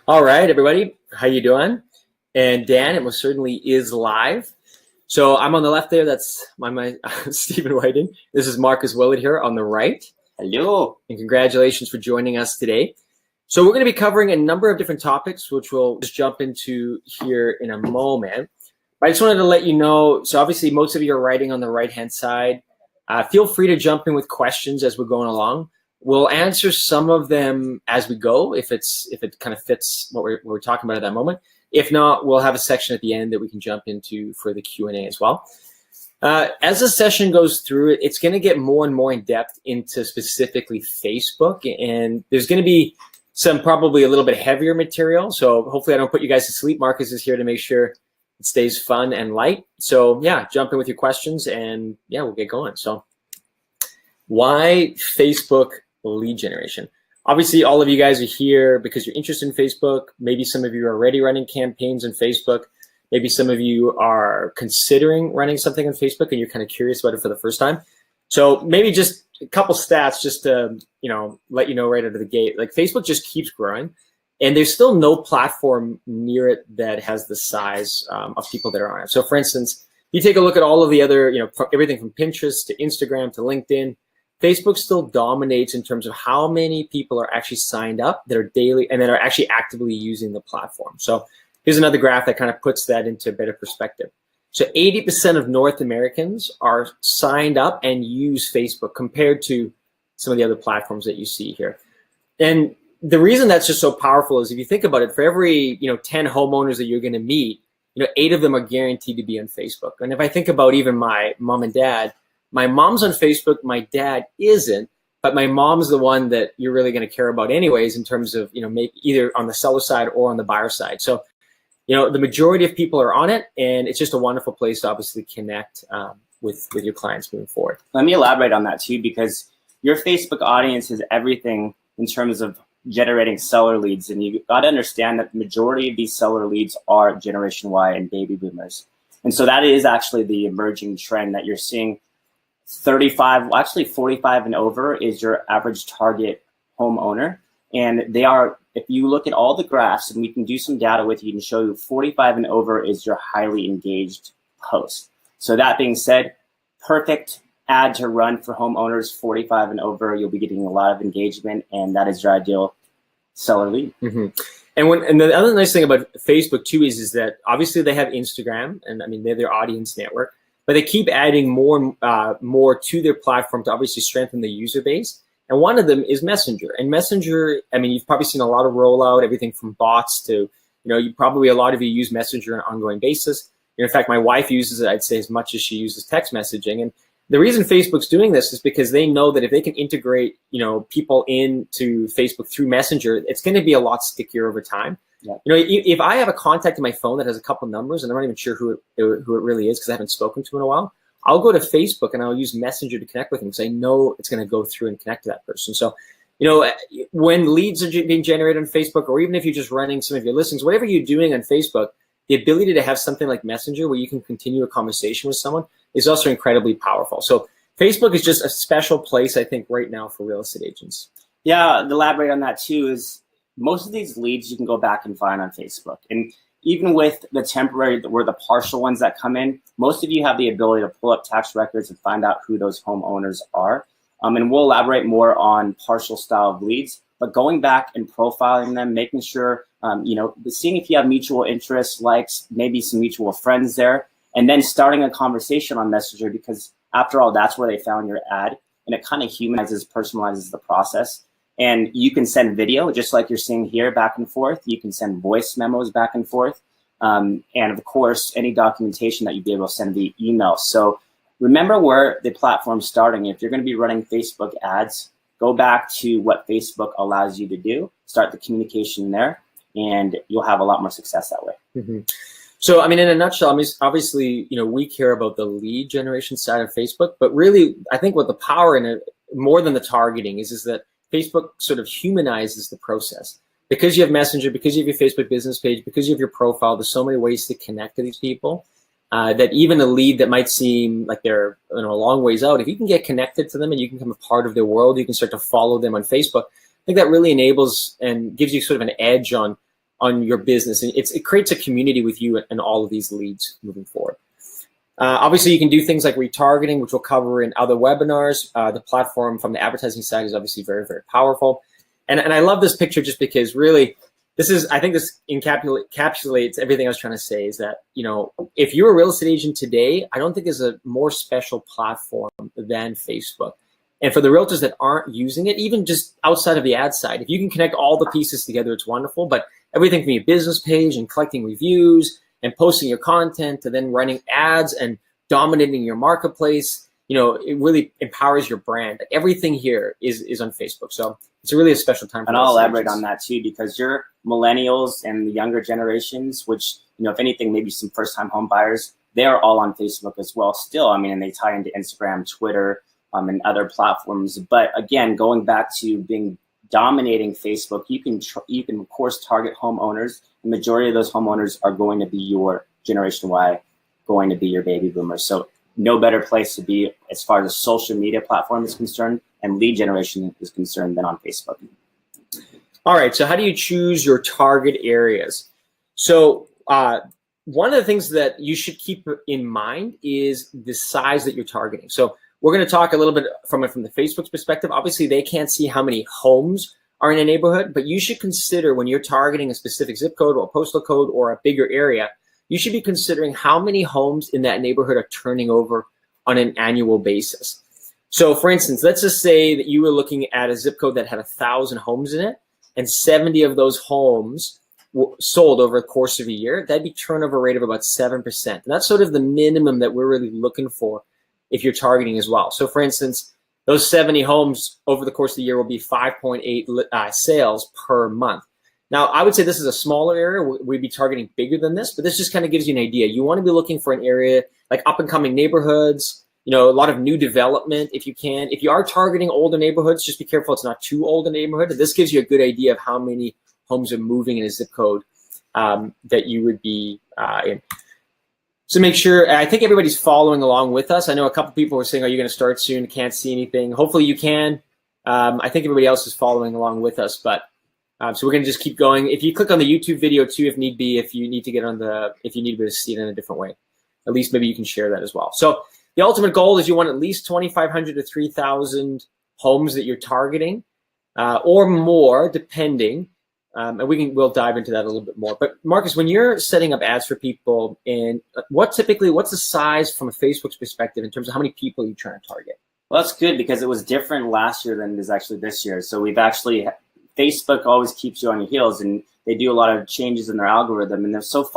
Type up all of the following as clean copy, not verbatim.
All right, everybody, how you doing? And Dan, it most certainly is live. So I'm on the left there. That's my Stephen Whiting. This is Marcus Willett here on the right. Hello. And congratulations for joining us today. So we're going to be covering a number of different topics, which we'll just jump into here in a moment. But I just wanted to let you know, so obviously most of you are writing on the right-hand side. Feel free to jump in with questions as we're going along. We'll answer some of them as we go, if it kind of fits what we're talking about at that moment. If not, we'll have a section at the end that we can jump into for the Q&A as well. As the session goes through, it's going to get more and more in depth into specifically Facebook, and there's going to be some probably a little bit heavier material. So hopefully I don't put you guys to sleep. Marcus is here to make sure it stays fun and light. So yeah, jump in with your questions, and yeah, we'll get going. So why Facebook lead generation? Obviously, all of you guys are here because you're interested in Facebook. Maybe some of you are already running campaigns on Facebook. Maybe some of you are considering running something on Facebook and you're kind of curious about it for the first time. So maybe just a couple stats just to let you know right out of the gate. Like, Facebook just keeps growing, and there's still no platform near it that has the size of people that are on it. So for instance, you take a look at all of the other, everything from Pinterest to Instagram to LinkedIn, Facebook still dominates in terms of how many people are actually signed up that are daily and that are actually actively using the platform. So here's another graph that kind of puts that into a better perspective. So 80% of North Americans are signed up and use Facebook compared to some of the other platforms that you see here. And the reason that's just so powerful is if you think about it, for every 10 homeowners that you're going to meet, 8 of them are guaranteed to be on Facebook. And if I think about even my mom and dad, my mom's on Facebook, my dad isn't, but my mom's the one that you're really going to care about anyways in terms of, maybe either on the seller side or on the buyer side. So, the majority of people are on it, and it's just a wonderful place to obviously connect with your clients moving forward. Let me elaborate on that too, because your Facebook audience is everything in terms of generating seller leads. And you got to understand that the majority of these seller leads are Generation Y and baby boomers. And so that is actually the emerging trend that you're seeing. 35, well, actually 45 and over is your average target homeowner. And they are, if you look at all the graphs, and we can do some data with you and show you 45 and over is your highly engaged post. So that being said, perfect ad to run for homeowners 45 and over. You'll be getting a lot of engagement, and that is your ideal seller lead. Mm-hmm. And the other nice thing about Facebook too is that obviously they have Instagram, and I mean, they're their audience network, but they keep adding more to their platform to obviously strengthen the user base. And one of them is Messenger. And Messenger, I mean, you've probably seen a lot of rollout, everything from bots to, a lot of you use Messenger on an ongoing basis. In fact, my wife uses it, I'd say, as much as she uses text messaging. And the reason Facebook's doing this is because they know that if they can integrate, people into Facebook through Messenger, it's going to be a lot stickier over time. Yeah. If I have a contact in my phone that has a couple numbers and I'm not even sure who it really is because I haven't spoken to in a while, I'll go to Facebook and I'll use Messenger to connect with them because I know it's going to go through and connect to that person. So, when leads are being generated on Facebook, or even if you're just running some of your listings, whatever you're doing on Facebook, the ability to have something like Messenger where you can continue a conversation with someone is also incredibly powerful. So Facebook is just a special place, I think, right now for real estate agents. Yeah, to elaborate on that too is most of these leads you can go back and find on Facebook. And even with the temporary or the partial ones that come in, most of you have the ability to pull up tax records and find out who those homeowners are. And we'll elaborate more on partial style of leads, but going back and profiling them, making sure, seeing if you have mutual interests, likes, maybe some mutual friends there, and then starting a conversation on Messenger, because after all, that's where they found your ad, and it kind of humanizes, personalizes the process. And you can send video, just like you're seeing here, back and forth. You can send voice memos back and forth. And of course, any documentation that you'd be able to send via email. So remember where the platform's starting. If you're going to be running Facebook ads, go back to what Facebook allows you to do, start the communication there, and you'll have a lot more success that way. Mm-hmm. So, I mean, in a nutshell, I mean, obviously, we care about the lead generation side of Facebook, but really, I think what the power in it, more than the targeting, is that Facebook sort of humanizes the process. Because you have Messenger, because you have your Facebook business page, because you have your profile, there's so many ways to connect to these people that even a lead that might seem like they're a long ways out, if you can get connected to them and you can become a part of their world, you can start to follow them on Facebook. I think that really enables and gives you sort of an edge on on your business, and it creates a community with you and all of these leads moving forward. Obviously, you can do things like retargeting, which we'll cover in other webinars. The platform from the advertising side is obviously very, very powerful. And I love this picture just because really, I think this encapsulates everything I was trying to say, is that, if you're a real estate agent today, I don't think there's a more special platform than Facebook. And for the realtors that aren't using it, even just outside of the ad side, if you can connect all the pieces together, it's wonderful. But everything from your business page and collecting reviews and posting your content to then running ads and dominating your marketplace, it really empowers your brand. Everything here is on Facebook. So it's really a special time. And I'll elaborate on that too, because your millennials and the younger generations, which, if anything, maybe some first-time home buyers, they're all on Facebook as well still. I mean, and they tie into Instagram, Twitter, and other platforms. But again, going back to dominating Facebook, you can of course target homeowners. The majority of those homeowners are going to be your Generation Y, going to be your baby boomers. So no better place to be as far as a social media platform is concerned and lead generation is concerned than on Facebook. All right, so how do you choose your target areas? So one of the things that you should keep in mind is the size that you're targeting. So we're going to talk a little bit from the Facebook's perspective. Obviously, they can't see how many homes are in a neighborhood, but you should consider when you're targeting a specific zip code or postal code or a bigger area, you should be considering how many homes in that neighborhood are turning over on an annual basis. So for instance, let's just say that you were looking at a zip code that had 1,000 homes in it, and 70 of those homes sold over the course of a year. That'd be turnover rate of about 7%. And that's sort of the minimum that we're really looking for if you're targeting as well. So for instance, those 70 homes over the course of the year will be 5.8 sales per month. Now, I would say this is a smaller area. We'd be targeting bigger than this, but this just kind of gives you an idea. You want to be looking for an area like up and coming neighborhoods, a lot of new development if you can. If you are targeting older neighborhoods, just be careful it's not too old a neighborhood. This gives you a good idea of how many homes are moving in a zip code that you would be in. So make sure, I think everybody's following along with us. I know a couple people were saying, are you going to start soon? Can't see anything. Hopefully you can. I think everybody else is following along with us, but so we're going to just keep going. If you click on the YouTube video too, if need be, if you need to be able to see it in a different way, at least maybe you can share that as well. So the ultimate goal is you want at least 2,500 to 3,000 homes that you're targeting or more, depending. And we'll dive into that a little bit more. But Marcus, when you're setting up ads for people, and what's the size from a Facebook's perspective in terms of how many people you're trying to target? Well, that's good because it was different last year than it is actually this year. So Facebook always keeps you on your heels, and they do a lot of changes in their algorithm. And so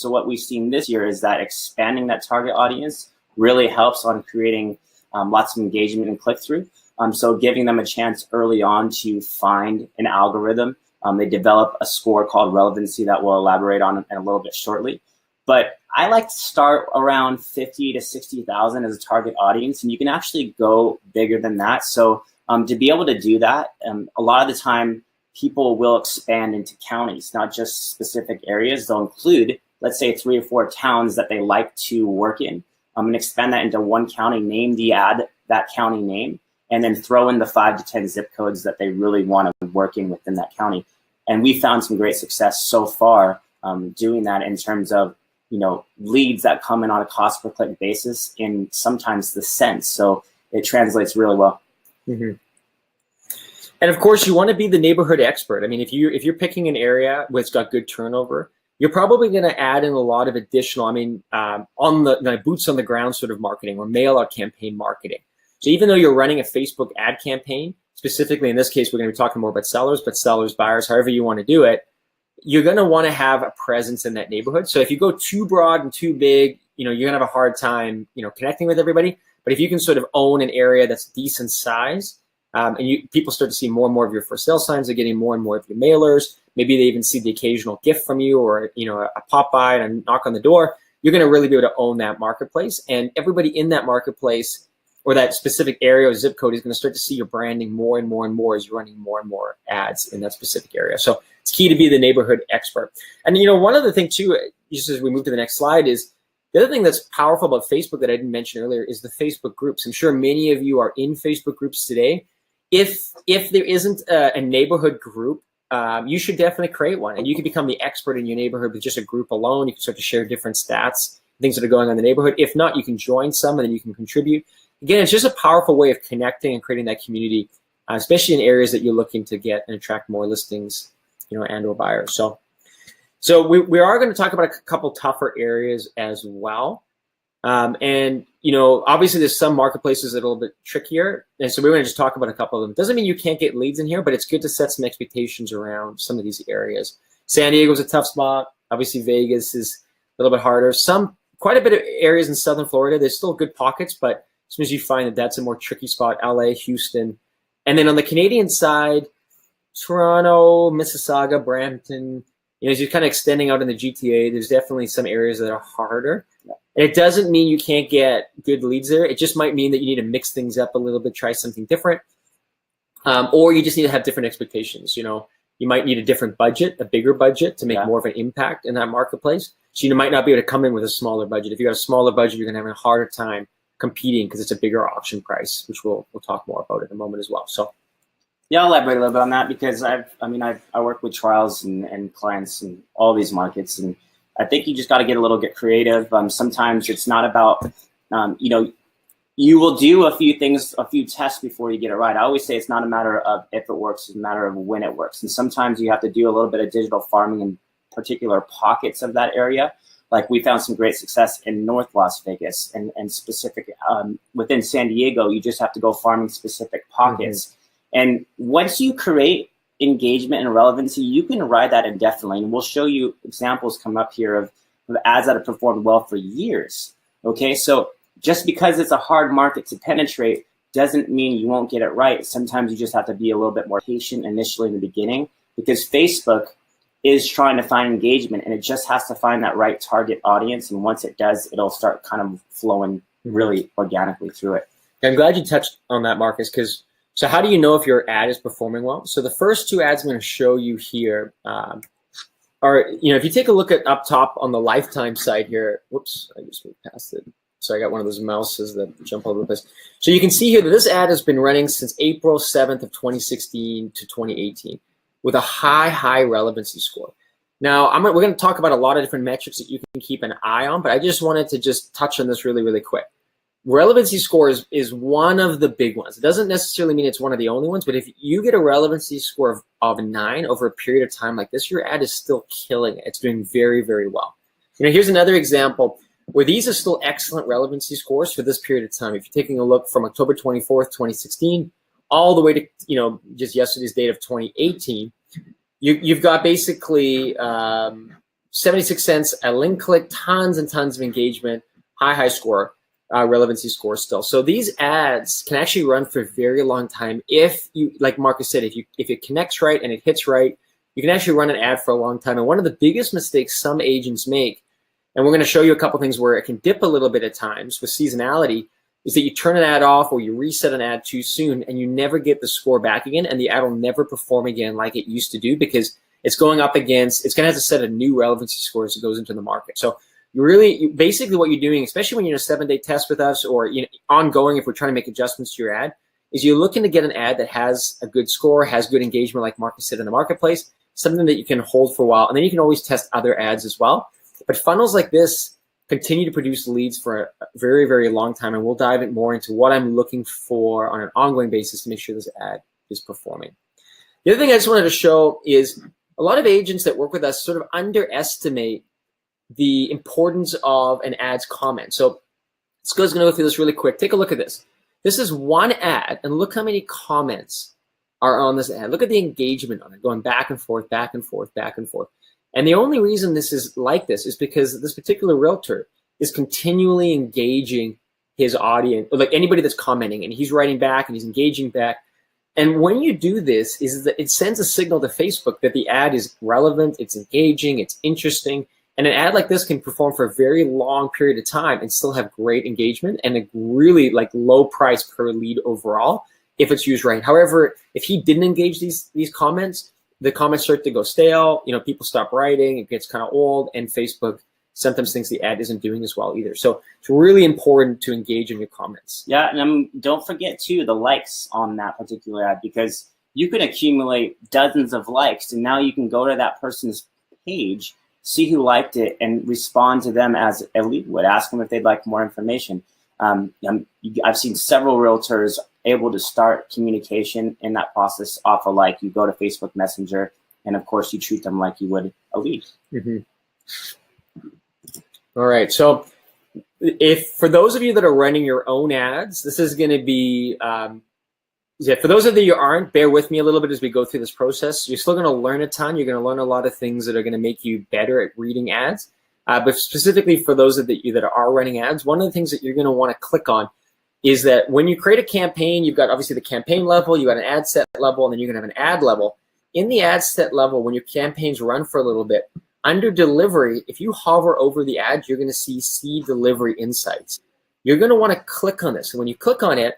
what we've seen this year is that expanding that target audience really helps on creating lots of engagement and click-through. So giving them a chance early on to find an algorithm. They develop a score called relevancy that we'll elaborate on in a little bit shortly. But I like to start around 50 to 60,000 as a target audience, and you can actually go bigger than that. So to be able to do that, a lot of the time people will expand into counties, not just specific areas. They'll include, let's say, 3 or 4 towns that they like to work in, and expand that into one county, name the ad that county name, and then throw in the 5 to 10 zip codes that they really want to work in within that county. And we found some great success so far doing that in terms of, leads that come in on a cost per click basis in sometimes the cents. So it translates really well. Mm-hmm. And of course, you want to be the neighborhood expert. I mean, if you're picking an area where it's got good turnover, you're probably going to add in a lot of additional, on the boots on the ground sort of marketing or mail out campaign marketing. So even though you're running a Facebook ad campaign, specifically in this case, we're going to be talking more about sellers, but sellers, buyers, however you want to do it, you're going to want to have a presence in that neighborhood. So if you go too broad and too big, you're going to have a hard time, connecting with everybody. But if you can sort of own an area that's decent size, and people start to see more and more of your for sale signs, they're getting more and more of your mailers. Maybe they even see the occasional gift from you or, a pop by and a knock on the door. You're going to really be able to own that marketplace. And everybody in that marketplace or that specific area or zip code is going to start to see your branding more and more and more as you're running more and more ads in that specific area. So it's key to be the neighborhood expert. And, one other thing too, just as we move to the next slide, is the other thing that's powerful about Facebook that I didn't mention earlier is the Facebook groups. I'm sure many of you are in Facebook groups today. If there isn't a neighborhood group you should definitely create one. And you can become the expert in your neighborhood with just a group alone. You can start to share different stats, things that are going on in the neighborhood. If not, you can join some and then you can contribute. Again, it's just a powerful way of connecting and creating that community, especially in areas that you're looking to get and attract more listings, and or buyers. So we are going to talk about a couple tougher areas as well. And obviously there's some marketplaces that are a little bit trickier. And so we're going to just talk about a couple of them. Doesn't mean you can't get leads in here, but it's good to set some expectations around some of these areas. San Diego's a tough spot. Obviously Vegas is a little bit harder. Quite a bit of areas in Southern Florida, there's still good pockets, but as soon as you find that that's a more tricky spot, LA, Houston. And then on the Canadian side, Toronto, Mississauga, Brampton, as you're kind of extending out in the GTA, there's definitely some areas that are harder. And it doesn't mean you can't get good leads there. It just might mean that you need to mix things up a little bit, try something different. Or you just need to have different expectations. You might need a different budget, a bigger budget to make more of an impact in that marketplace. So you might not be able to come in with a smaller budget. If you got a smaller budget, you're going to have a harder time competing because it's a bigger auction price, which we'll talk more about in a moment as well. So. Yeah, I'll elaborate a little bit on that because I work with trials and clients in all these markets, and I think you just got to get a little bit creative. Sometimes it's not about, you will do a few things, a few tests before you get it right. I always say it's not a matter of if it works, it's a matter of when it works. And sometimes you have to do a little bit of digital farming in particular pockets of that area. Like we found some great success in North Las Vegas and specific within San Diego, you just have to go farming specific pockets. Mm-hmm. And once you create engagement and relevancy, you can ride that indefinitely. And we'll show you examples come up here of ads that have performed well for years. Okay, so just because it's a hard market to penetrate doesn't mean you won't get it right. Sometimes you just have to be a little bit more patient initially in the beginning because Facebook is trying to find engagement and it just has to find that right target audience. And once it does, it'll start kind of flowing really organically through it. I'm glad you touched on that, Marcus, because so how do you know if your ad is performing well? So the first two ads I'm going to show you here are, if you take a look at up top on the lifetime side here, whoops, I just moved past it. So I got one of those mouses that jump all over the place. So you can see here that this ad has been running since April 7th of 2016 to 2018 with a high relevancy score. Now, we're going to talk about a lot of different metrics that you can keep an eye on, but I just wanted to just touch on this really quick. Relevancy score is one of the big ones. It doesn't necessarily mean it's one of the only ones, but if you get a relevancy score of 9 over a period of time like this, your ad is still killing it. It's doing very well. Here's another example where these are still excellent relevancy scores for this period of time. If you're taking a look from October 24th, 2016, all the way to just yesterday's date of 2018, you've got basically 76 cents a link click, tons and tons of engagement, high score. Relevancy score still. So these ads can actually run for a very long time if you, like Marcus said, if it connects right and it hits right, you can actually run an ad for a long time. And one of the biggest mistakes some agents make, and we're going to show you a couple things where it can dip a little bit at times with seasonality, is that you turn an ad off or you reset an ad too soon and you never get the score back again, and the ad will never perform again like it used to do because it's going up against, it's going to have to set a new relevancy score as it goes into the market. So basically what you're doing, especially when you're in a 7-day test with us or ongoing, if we're trying to make adjustments to your ad, is you're looking to get an ad that has a good score, has good engagement, like Marcus said, in the marketplace, something that you can hold for a while. And then you can always test other ads as well. But funnels like this continue to produce leads for a very long time. And we'll dive in more into what I'm looking for on an ongoing basis to make sure this ad is performing. The other thing I just wanted to show is a lot of agents that work with us sort of underestimate the importance of an ad's comment. So let's go through this really quick. Take a look at this. This is one ad, and look how many comments are on this ad. Look at the engagement on it, going back and forth. And the only reason this is like this is because this particular realtor is continually engaging his audience, or like anybody that's commenting, and he's writing back and he's engaging back. And when you do this, is that it sends a signal to Facebook that the ad is relevant, it's engaging, it's interesting. And an ad like this can perform for a very long period of time and still have great engagement and a really low price per lead overall if it's used right. However, if he didn't engage these comments, the comments start to go stale. People stop writing, it gets kind of old, and Facebook sometimes thinks the ad isn't doing as well either. So it's really important to engage in your comments. Yeah, and don't forget too the likes on that particular ad, because you can accumulate dozens of likes, and now you can go to that person's page, see who liked it, and respond to them as a lead would, ask them if they'd like more information. I've seen several realtors able to start communication in that process off of, like, you go to Facebook Messenger, and of course you treat them like you would a lead. All right, so if for those of you that are running your own ads, this is going to be for those of you who aren't, bear with me a little bit as we go through this process. You're still going to learn a ton. You're going to learn a lot of things that are going to make you better at reading ads. But specifically for those of you that are running ads, one of the things that you're going to want to click on is that when you create a campaign, you've got obviously the campaign level, you've got an ad set level, and then you're going to have an ad level. In the ad set level, when your campaigns run for a little bit, under delivery, if you hover over the ad, you're going to see delivery insights. You're going to want to click on this. And when you click on it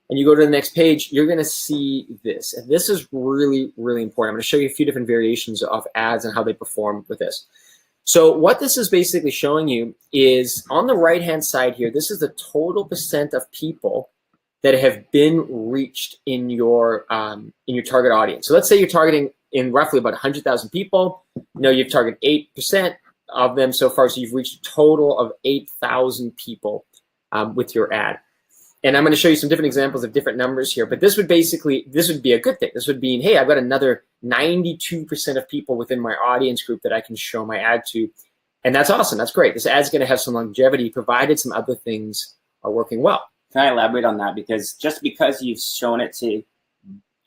and you go to the next page, you're going to see this. And this is really, really important. I'm going to show you a few different variations of ads and how they perform with this. So what this is basically showing you is on the right-hand side here, this is the total percent of people that have been reached in your target audience. So let's say you're targeting in roughly about 100,000 people. You've targeted 8% of them so far, so you've reached a total of 8,000 people with your ad. And I'm going to show you some different examples of different numbers here, but this would be a good thing. This would mean, hey, I've got another 92% of people within my audience group that I can show my ad to. And that's awesome. That's great. This ad's going to have some longevity, provided some other things are working well. Can I elaborate on that? Because just because you've shown it to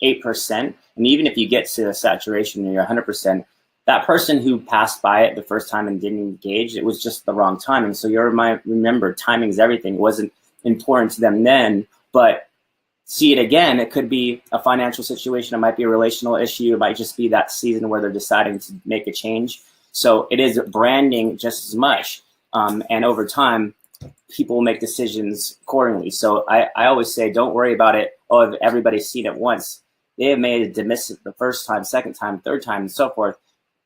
8%, and even if you get to a saturation and you're 100%, that person who passed by it the first time and didn't engage, it was just the wrong timing. So remember, timing is everything. It wasn't important to them then, but see it again. It could be a financial situation. It might be a relational issue. It might just be that season where they're deciding to make a change. So it is branding just as much. And over time, people will make decisions accordingly. So I always say, don't worry about it. Oh, if everybody's seen it once, they have made it dismiss it the first time, second time, third time, and so forth.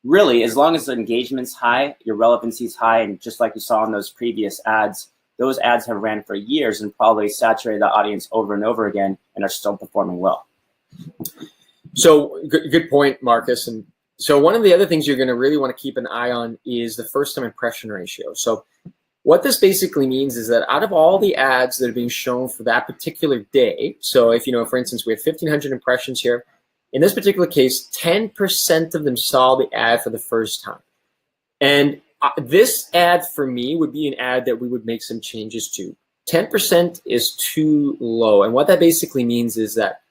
Really, as long as the engagement's high, your relevancy is high, and just like you saw in those previous ads, those ads have ran for years and probably saturated the audience over and over again and are still performing well. So good point, Marcus. And so one of the other things you're going to really want to keep an eye on is the first time impression ratio. So what this basically means is that out of all the ads that are being shown for that particular day, so if, for instance, we have 1,500 impressions here, in this particular case, 10% of them saw the ad for the first time. And this ad for me would be an ad that we would make some changes to. 10% is too low. And what that basically means is that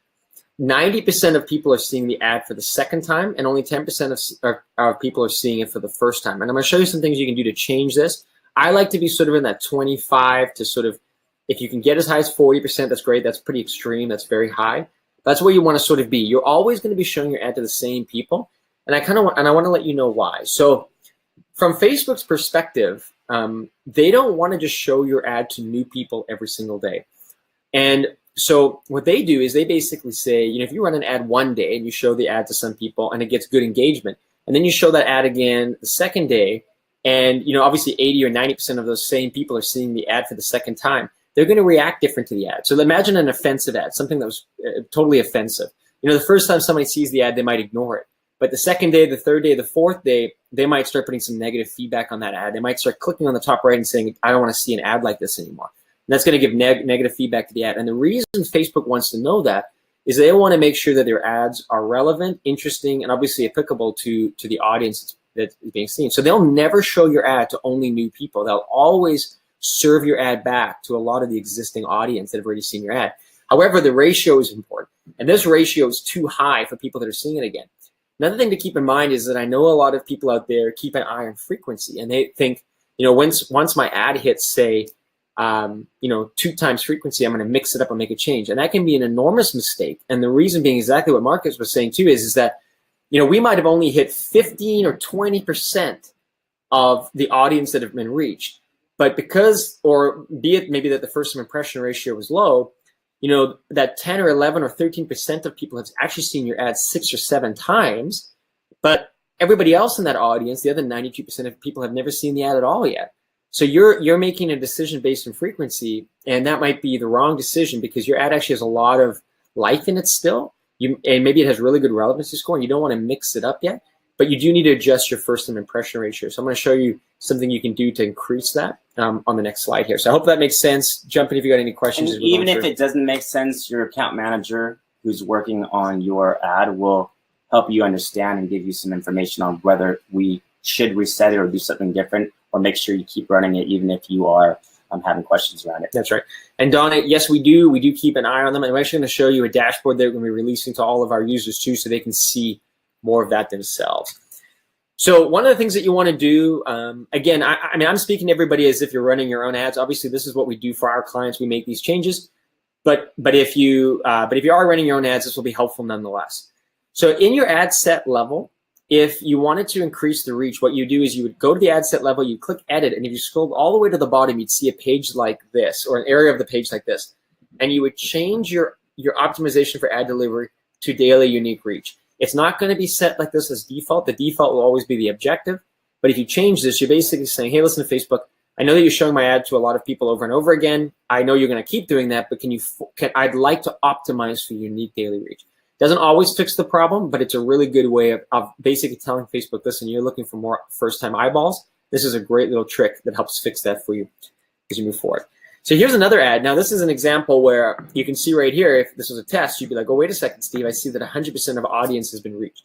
90% of people are seeing the ad for the second time, and only 10% of people are seeing it for the first time. And I'm going to show you some things you can do to change this. I like to be sort of in that 25 to sort of, if you can get as high as 40%, that's great. That's pretty extreme. That's very high. That's where you want to sort of be. You're always going to be showing your ad to the same people. And I want to let you know why. So from Facebook's perspective, they don't want to just show your ad to new people every single day. And so what they do is they basically say, if you run an ad one day and you show the ad to some people and it gets good engagement, and then you show that ad again the second day, and obviously 80 or 90% of those same people are seeing the ad for the second time, they're going to react different to the ad. So imagine an offensive ad, something that was totally offensive. The first time somebody sees the ad, they might ignore it. But the second day, the third day, the fourth day, they might start putting some negative feedback on that ad. They might start clicking on the top right and saying, I don't want to see an ad like this anymore. And that's going to give negative feedback to the ad. And the reason Facebook wants to know that is they want to make sure that their ads are relevant, interesting, and obviously applicable to the audience that's being seen. So they'll never show your ad to only new people. They'll always serve your ad back to a lot of the existing audience that have already seen your ad. However, the ratio is important. And this ratio is too high for people that are seeing it again. Another thing to keep in mind is that I know a lot of people out there keep an eye on frequency, and they think, once my ad hits, say, 2 times frequency, I'm going to mix it up and make a change. And that can be an enormous mistake. And the reason being exactly what Marcus was saying too is that, we might have only hit 15 or 20% of the audience that have been reached. But be it maybe that the first time impression ratio was low, that 10 or 11 or 13% of people have actually seen your ad 6 or 7 times, but everybody else in that audience, the other 92% of people, have never seen the ad at all yet. So you're making a decision based on frequency, and that might be the wrong decision because your ad actually has a lot of life in it still. and maybe it has really good relevancy score and you don't want to mix it up yet, but you do need to adjust your first time impression ratio. So I'm going to show you something you can do to increase that on the next slide here. So I hope that makes sense. Jump in if you got any questions. And even if it doesn't make sense, your account manager who's working on your ad will help you understand and give you some information on whether we should reset it or do something different, or make sure you keep running it even if you are having questions around it. That's right. And Donna, yes, we do keep an eye on them. I'm actually going to show you a dashboard that we're going to be releasing to all of our users too, so they can see more of that themselves. So one of the things that you want to do, again, I mean, I'm speaking to everybody as if you're running your own ads. Obviously, this is what we do for our clients. We make these changes, but if you are running your own ads, this will be helpful nonetheless. So in your ad set level, if you wanted to increase the reach, what you do is you would go to the ad set level, you click edit, and if you scroll all the way to the bottom, you'd see a page like this, or an area of the page like this, and you would change your optimization for ad delivery to daily unique reach. It's not going to be set like this as default. The default will always be the objective, but if you change this, you're basically saying, hey, listen to Facebook, I know that you're showing my ad to a lot of people over and over again. I know you're going to keep doing that, but I'd like to optimize for unique daily reach. Doesn't always fix the problem, but it's a really good way of basically telling Facebook, listen, you're looking for more first-time eyeballs. This is a great little trick that helps fix that for you as you move forward. So here's another ad. Now, this is an example where you can see right here, if this was a test, you'd be like, oh, wait a second, Steve, I see that 100% of audience has been reached.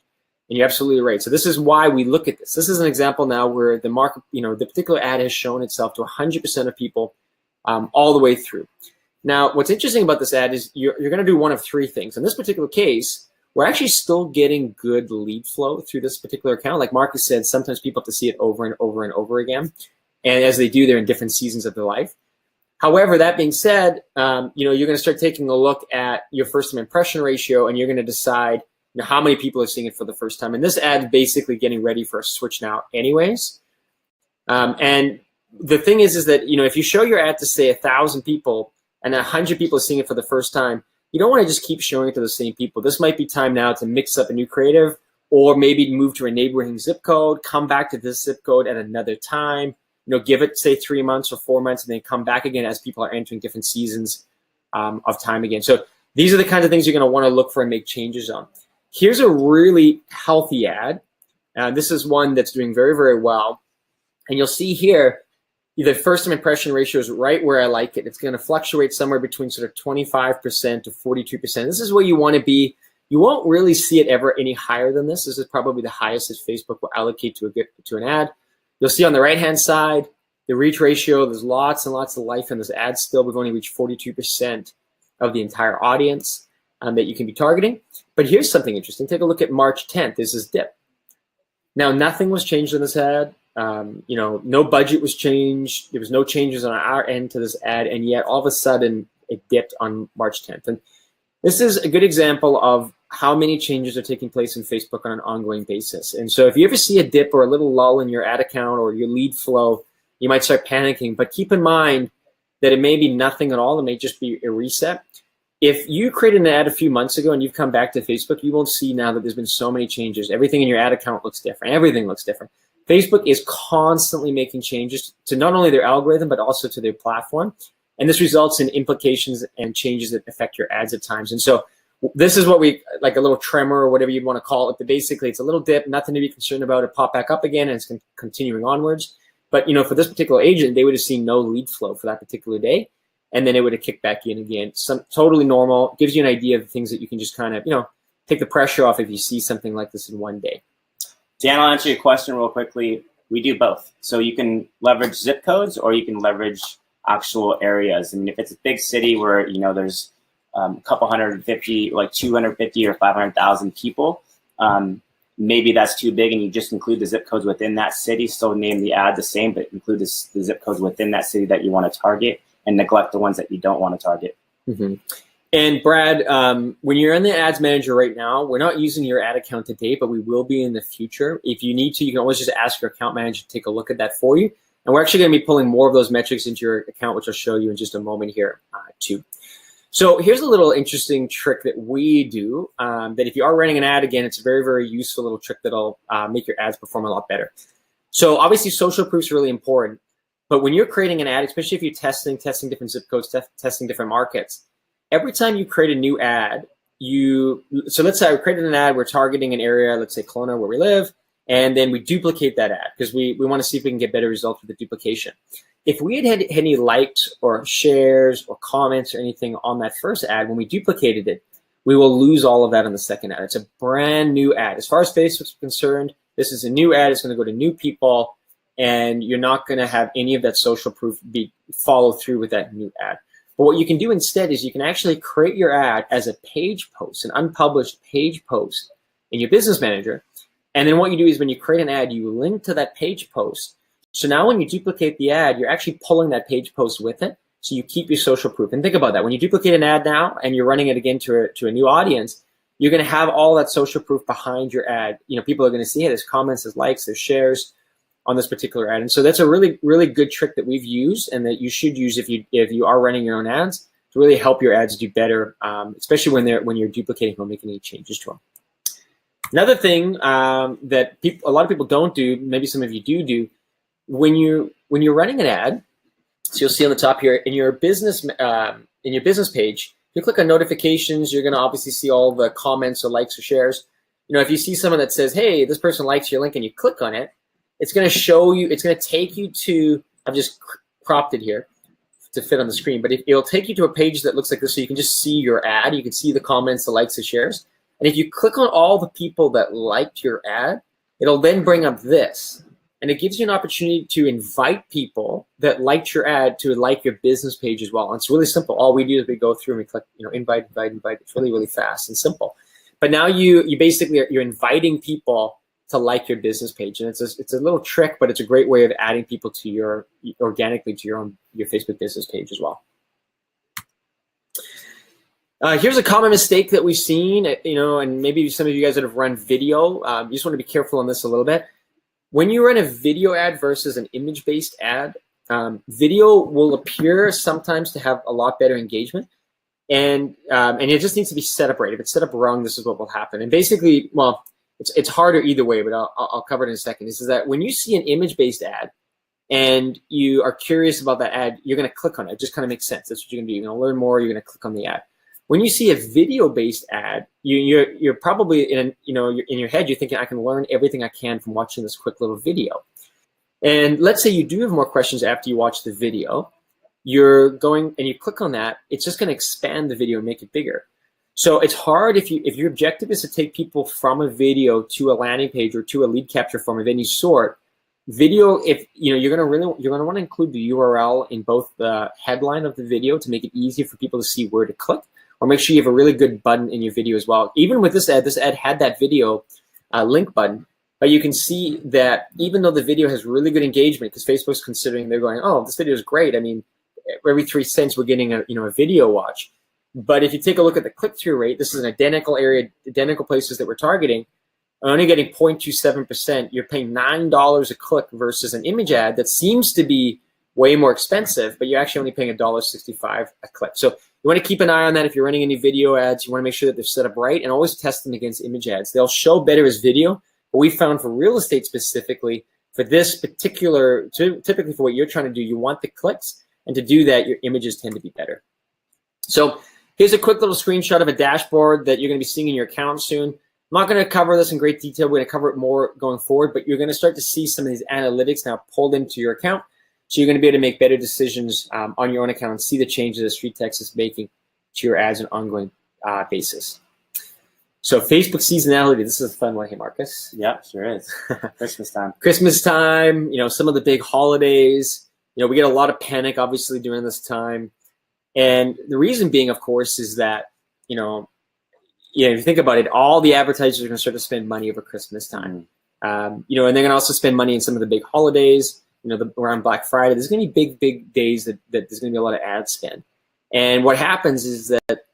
And you're absolutely right. So this is why we look at this. This is an example now where the market, the particular ad has shown itself to 100% of people all the way through. Now, what's interesting about this ad is you're going to do one of three things. In this particular case, we're actually still getting good lead flow through this particular account. Like Marcus said, sometimes people have to see it over and over and over again. And as they do, they're in different seasons of their life. However, that being said, you're going to start taking a look at your first time impression ratio, and you're going to decide how many people are seeing it for the first time. And this ad is basically getting ready for a switch now anyways. And the thing is that, if you show your ad to say 1,000 people and 100 people are seeing it for the first time, you don't want to just keep showing it to the same people. This might be time now to mix up a new creative, or maybe move to a neighboring zip code, come back to this zip code at another time, give it, say, 3 months or 4 months, and then come back again as people are entering different seasons of time again. So these are the kinds of things you're going to want to look for and make changes on. Here's a really healthy ad. This is one that's doing very, very well. And you'll see here, the first time impression ratio is right where I like it. It's going to fluctuate somewhere between sort of 25% to 42%. This is where you want to be. You won't really see it ever any higher than this. This is probably the highest that Facebook will allocate to an ad. You'll see on the right-hand side, the reach ratio, there's lots and lots of life in this ad still. We've only reached 42% of the entire audience that you can be targeting. But here's something interesting. Take a look at March 10th. There's this dip. Now, nothing was changed in this ad. No budget was changed. There was no changes on our end to this ad, and yet all of a sudden it dipped on March 10th. And this is a good example of how many changes are taking place in Facebook on an ongoing basis. And so if you ever see a dip or a little lull in your ad account or your lead flow, you might start panicking. But keep in mind that it may be nothing at all. It may just be a reset. If you created an ad a few months ago and you've come back to Facebook, you won't see now that there's been so many changes. Everything in your ad account looks different. Everything looks different. Facebook is constantly making changes to not only their algorithm, but also to their platform. And this results in implications and changes that affect your ads at times. And so this is what we, like a little tremor or whatever you'd want to call it. But basically, it's a little dip, nothing to be concerned about. It pop back up again, and it's continuing onwards. But, for this particular agent, they would have seen no lead flow for that particular day. And then it would have kicked back in again. Totally normal. Gives you an idea of the things that you can just kind of, take the pressure off if you see something like this in one day. Dan, I'll answer your question real quickly. We do both. So you can leverage zip codes, or you can leverage actual areas. I mean, if it's a big city where, there's a couple 150, like 250 or 500,000 people, maybe that's too big, and you just include the zip codes within that city. Still name the ad the same, but include the zip codes within that city that you want to target, and neglect the ones that you don't want to target. Mm-hmm. And Brad, when you're in the ads manager right now, we're not using your ad account today, but we will be in the future. If you need to, you can always just ask your account manager to take a look at that for you. And we're actually going to be pulling more of those metrics into your account, which I'll show you in just a moment here too. So here's a little interesting trick that we do that if you are running an ad, again, it's a very, very useful little trick that'll make your ads perform a lot better. So obviously social proof is really important, but when you're creating an ad, especially if you're testing different zip codes, testing different markets, every time you create a new ad, so let's say I created an ad, we're targeting an area, let's say Kelowna where we live, and then we duplicate that ad because we want to see if we can get better results with the duplication. If we had any likes or shares or comments or anything on that first ad, when we duplicated it, we will lose all of that on the second ad. It's a brand new ad. As far as Facebook's concerned, this is a new ad. It's going to go to new people, and you're not going to have any of that social proof follow through with that new ad. But what you can do instead is you can actually create your ad as a page post, an unpublished page post in your business manager. And then what you do is when you create an ad, you link to that page post. So now when you duplicate the ad, you're actually pulling that page post with it. So you keep your social proof. And think about that. When you duplicate an ad now and you're running it again to a new audience, you're going to have all that social proof behind your ad. People are going to see it. There's comments, there's likes, there's shares on this particular ad. And so that's a really, really good trick that we've used and that you should use if you are running your own ads to really help your ads do better, especially when you're duplicating or making any changes to them. Another thing that a lot of people don't do, maybe some of you do, when you're running an ad, so you'll see on the top here in your business page, if you click on notifications, you're going to obviously see all the comments or likes or shares. If you see someone that says, "Hey, this person likes your link," and you click on it, it's going to show you. It's going to take you to. I've just cropped it here to fit on the screen, but it'll take you to a page that looks like this, so you can just see your ad. You can see the comments, the likes, the shares. And if you click on all the people that liked your ad, it'll then bring up this. And it gives you an opportunity to invite people that liked your ad to like your business page as well. And it's really simple. All we do is we go through and we click, invite. It's really, really fast and simple. But now you basically you're inviting people to like your business page. And it's a little trick, but it's a great way of adding people to organically to your Facebook business page as well. Here's a common mistake that we've seen, and maybe some of you guys that have run video, you just want to be careful on this a little bit. When you run a video ad versus an image-based ad, video will appear sometimes to have a lot better engagement, and it just needs to be set up right. If it's set up wrong, this is what will happen. And basically, well, it's harder either way, but I'll cover it in a second. This is that when you see an image-based ad and you are curious about that ad, you're going to click on it. It just kind of makes sense. That's what you're going to do. You're going to learn more. You're going to click on the ad. When you see a video-based ad, you're probably in your head, you're thinking, I can learn everything I can from watching this quick little video. And let's say you do have more questions after you watch the video. You're going and you click on that, it's just going to expand the video and make it bigger. So it's hard if your objective is to take people from a video to a landing page or to a lead capture form of any sort. Video, if you're going to want to include the URL in both the headline of the video to make it easy for people to see where to click. Or make sure you have a really good button in your video as well. Even with this ad had that video link button, but you can see that even though the video has really good engagement, because Facebook's considering, they're going, oh, this video is great. I mean, every 3 cents we're getting a video watch. But if you take a look at the click-through rate, this is an identical area, identical places that we're targeting, only getting 0.27%. You're paying $9 a click versus an image ad that seems to be way more expensive, but you're actually only paying $1.65 a click. So you want to keep an eye on that if you're running any video ads. You want to make sure that they're set up right and always test them against image ads. They'll show better as video, but we found for real estate specifically, for this particular, typically for what you're trying to do, you want the clicks, and to do that, your images tend to be better. So here's a quick little screenshot of a dashboard that you're going to be seeing in your account soon. I'm not going to cover this in great detail. We're going to cover it more going forward, but you're going to start to see some of these analytics now pulled into your account. So you're going to be able to make better decisions on your own account and see the changes that StreetText is making to your ads on an ongoing basis. So Facebook seasonality, this is a fun one. Hey, Marcus. Yeah, sure is. Christmas time. Christmas time, some of the big holidays. We get a lot of panic, obviously, during this time. And the reason being, of course, is that, if you think about it, all the advertisers are going to start to spend money over Christmas time. And they're going to also spend money in some of the big holidays. Around Black Friday, there's going to be big days that there's going to be a lot of ad spend. And what happens is that,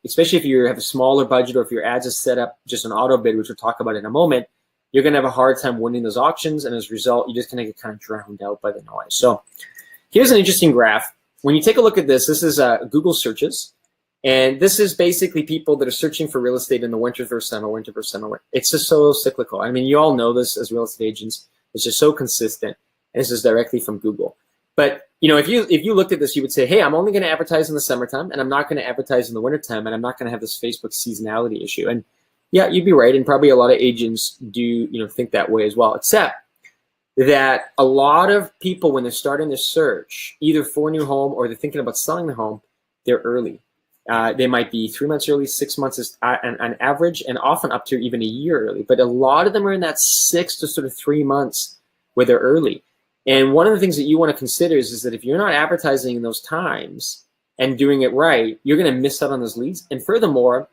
especially if you have a smaller budget or if your ads are set up just an auto bid, which we'll talk about in a moment, you're going to have a hard time winning those auctions. And as a result, you're just going to get kind of drowned out by the noise. So here's an interesting graph. When you take a look at this is Google searches. And this is basically people that are searching for real estate in the winter versus summer. It's just so cyclical. I mean, you all know this as real estate agents. It's just so consistent. And this is directly from Google. But, if you looked at this, you would say, hey, I'm only going to advertise in the summertime, and I'm not going to advertise in the wintertime, and I'm not going to have this Facebook seasonality issue. And yeah, you'd be right, and probably a lot of agents do think that way as well, except that a lot of people, when they're starting their search, either for a new home or they're thinking about selling the home, they're early. They might be 3 months early, 6 months on average, and often up to even a year early. But a lot of them are in that 6 to sort of 3 months where they're early. And one of the things that you want to consider is that if you're not advertising in those times and doing it right, you're going to miss out on those leads. And furthermore,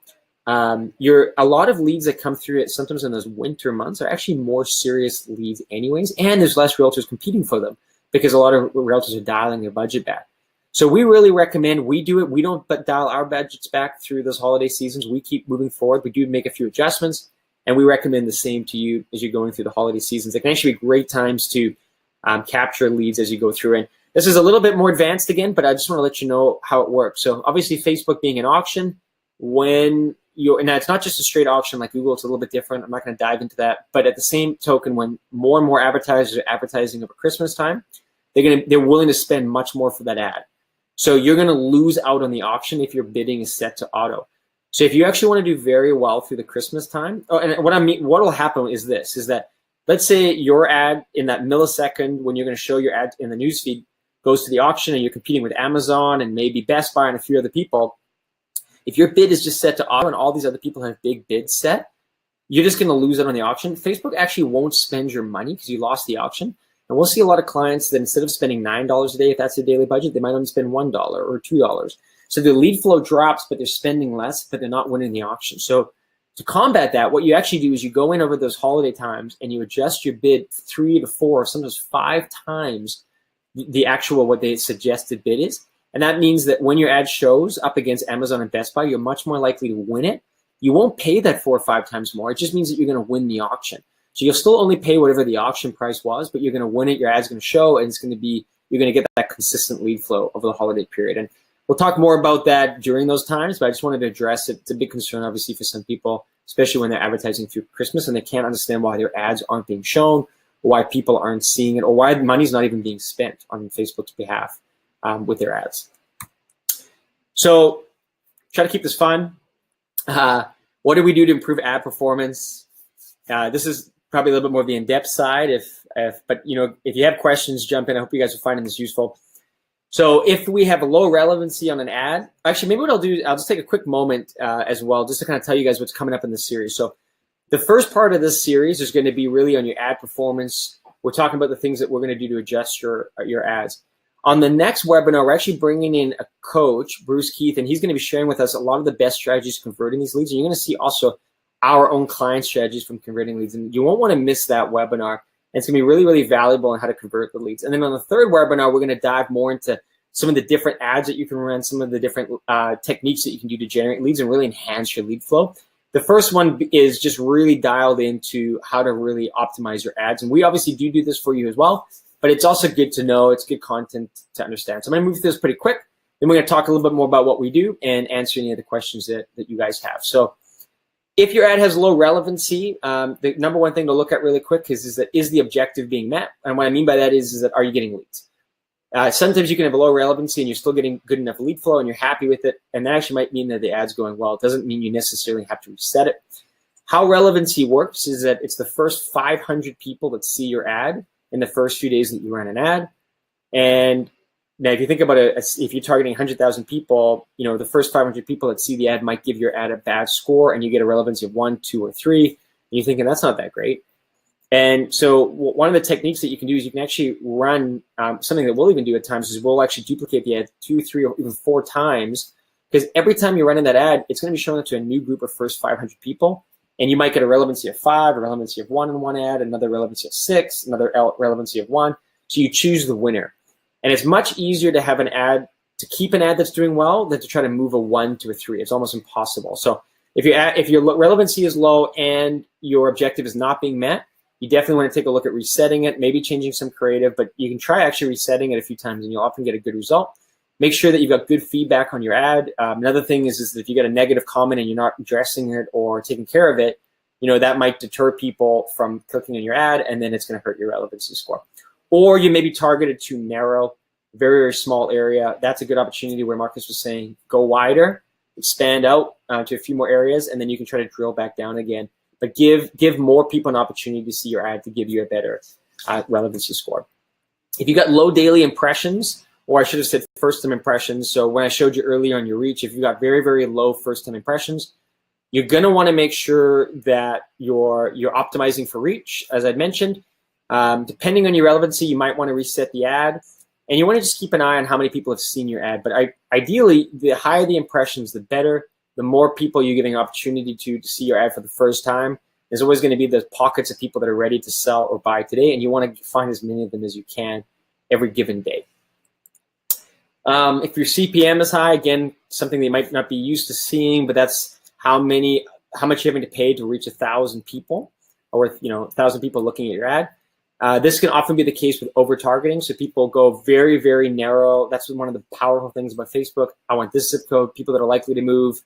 a lot of leads that come through it sometimes in those winter months are actually more serious leads anyways, and there's less realtors competing for them because a lot of realtors are dialing their budget back. So we really recommend we do it. We don't dial our budgets back through those holiday seasons. We keep moving forward. We do make a few adjustments, and we recommend the same to you as you're going through the holiday seasons. They can actually be great times to capture leads as you go through. And this is a little bit more advanced again, but I just want to let you know how it works. So obviously Facebook being an auction, and it's not just a straight auction like Google, it's a little bit different. I'm not going to dive into that. But at the same token, when more and more advertisers are advertising over Christmas time, they're willing to spend much more for that ad. So you're going to lose out on the auction if your bidding is set to auto. So if you actually want to do very well through the Christmas time, and what will happen is that let's say your ad in that millisecond when you're going to show your ad in the newsfeed goes to the auction and you're competing with Amazon and maybe Best Buy and a few other people. If your bid is just set to auto and all these other people have big bids set, you're just going to lose it on the auction. Facebook actually won't spend your money because you lost the auction. And we'll see a lot of clients that instead of spending $9 a day, if that's their daily budget, they might only spend $1 or $2. So the lead flow drops, but they're spending less, but they're not winning the auction. So to combat that, what you actually do is you go in over those holiday times and you adjust your bid 3 to 4, sometimes 5 times the actual what they suggested bid is. And that means that when your ad shows up against Amazon and Best Buy, you're much more likely to win it. You won't pay that 4 or 5 times more. It just means that you're going to win the auction. So you'll still only pay whatever the auction price was, but you're going to win it. Your ad's going to show, and you're going to get that consistent lead flow over the holiday period. And we'll talk more about that during those times, but I just wanted to address it. It's a big concern, obviously, for some people, especially when they're advertising through Christmas and they can't understand why their ads aren't being shown, or why people aren't seeing it, or why money's not even being spent on Facebook's behalf with their ads. So try to keep this fun. What do we do to improve ad performance? This is probably a little bit more of the in-depth side. But if you have questions, jump in. I hope you guys are finding this useful. So if we have a low relevancy on an ad, actually, maybe what I'll do, I'll just take a quick moment as well, just to kind of tell you guys what's coming up in this series. So the first part of this series is going to be really on your ad performance. We're talking about the things that we're going to do to adjust your ads. On the next webinar, we're actually bringing in a coach, Bruce Keith, and he's going to be sharing with us a lot of the best strategies converting these leads. And you're going to see also our own client strategies from converting leads. And you won't want to miss that webinar. And it's going to be really, really valuable on how to convert the leads. And then on the third webinar, we're going to dive more into some of the different ads that you can run, some of the different techniques that you can do to generate leads and really enhance your lead flow. The first one is just really dialed into how to really optimize your ads. And we obviously do this for you as well, but it's also good to know. It's good content to understand. So I'm going to move through this pretty quick. Then we're going to talk a little bit more about what we do and answer any of the questions that you guys have. So if your ad has low relevancy, the number one thing to look at really quick is the objective being met? And what I mean by that is that are you getting leads? Sometimes you can have a low relevancy and you're still getting good enough lead flow and you're happy with it. And that actually might mean that the ad's going well. It doesn't mean you necessarily have to reset it. How relevancy works is that it's the first 500 people that see your ad in the first few days that you run an ad. And now if you think about it, if you're targeting 100,000 people, the first 500 people that see the ad might give your ad a bad score and you get a relevancy of 1, 2, or 3. And you're thinking that's not that great. And so one of the techniques that you can do is you can actually run something that we'll even do at times is we'll actually duplicate the ad 2, 3, or even 4 times, because every time you're running that ad, it's going to be showing up to a new group of first 500 people. And you might get a relevancy of 5, a relevancy of 1 in one ad, another relevancy of 6, another relevancy of 1. So you choose the winner. And it's much easier to have an ad, to keep an ad that's doing well than to try to move a 1 to a 3. It's almost impossible. So if your relevancy is low and your objective is not being met, you definitely want to take a look at resetting it, maybe changing some creative, but you can try actually resetting it a few times and you'll often get a good result. Make sure that you've got good feedback on your ad. Another thing is that if you get a negative comment and you're not addressing it or taking care of it, that might deter people from clicking on your ad, and then it's going to hurt your relevancy score. Or you may be targeted too narrow. very, very small area, that's a good opportunity where Marcus was saying, go wider, expand out to a few more areas, and then you can try to drill back down again. But give more people an opportunity to see your ad to give you a better relevancy score. If you got low daily impressions, or I should have said first-time impressions, so when I showed you earlier on your reach, if you got very, very low first-time impressions, you're going to want to make sure that you're optimizing for reach, as I'd mentioned. Depending on your relevancy, you might want to reset the ad. And you want to just keep an eye on how many people have seen your ad. But ideally, the higher the impressions, the better. The more people you're giving an opportunity to see your ad for the first time. There's always going to be those pockets of people that are ready to sell or buy today, and you want to find as many of them as you can every given day. If your CPM is high, again, something that you might not be used to seeing, but that's how much you're having to pay to reach 1,000 people, or 1,000 people looking at your ad. This can often be the case with over-targeting. So people go very, very narrow. That's one of the powerful things about Facebook. I want this zip code, people that are likely to move.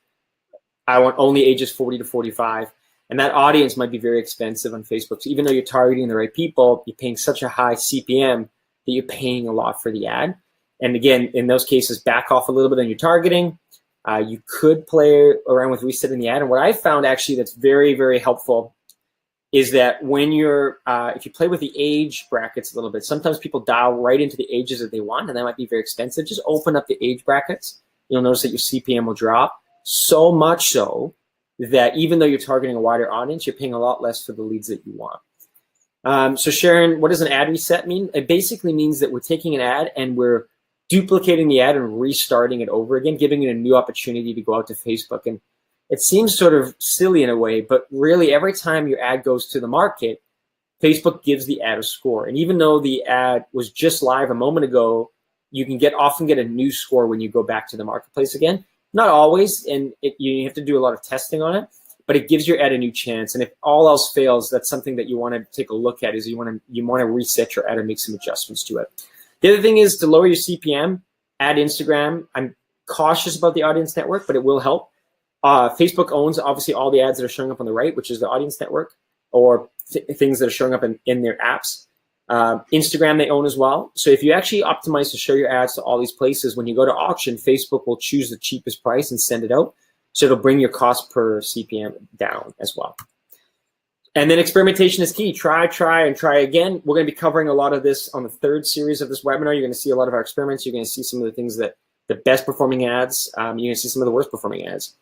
I want only ages 40 to 45. And that audience might be very expensive on Facebook. So even though you're targeting the right people, you're paying such a high CPM that you're paying a lot for the ad. And again, in those cases, back off a little bit on your targeting. You could play around with resetting the ad. And what I found actually that's very, very helpful is that when if you play with the age brackets a little bit, sometimes people dial right into the ages that they want, and that might be very expensive. Just open up the age brackets. You'll notice that your CPM will drop, so much so that even though you're targeting a wider audience, you're paying a lot less for the leads that you want. So Sharon, what does an ad reset mean? It basically means that we're taking an ad and we're duplicating the ad and restarting it over again, giving it a new opportunity to go out to Facebook. And it seems sort of silly in a way, but really every time your ad goes to the market, Facebook gives the ad a score. And even though the ad was just live a moment ago, you can often get a new score when you go back to the marketplace again. Not always, and you have to do a lot of testing on it, but it gives your ad a new chance. And if all else fails, that's something that you want to take a look at, is you want to reset your ad and make some adjustments to it. The other thing is to lower your CPM, add Instagram. I'm cautious about the audience network, but it will help. Facebook owns obviously all the ads that are showing up on the right, which is the audience network, or things that are showing up in their apps. Instagram they own as well. So if you actually optimize to show your ads to all these places, when you go to auction, Facebook will choose the cheapest price and send it out. So it'll bring your cost per CPM down as well. And then experimentation is key. Try, and try again. We're going to be covering a lot of this on the third series of this webinar. You're going to see a lot of our experiments. You're going to see some of the things that the best performing ads. You're going to see some of the worst performing ads.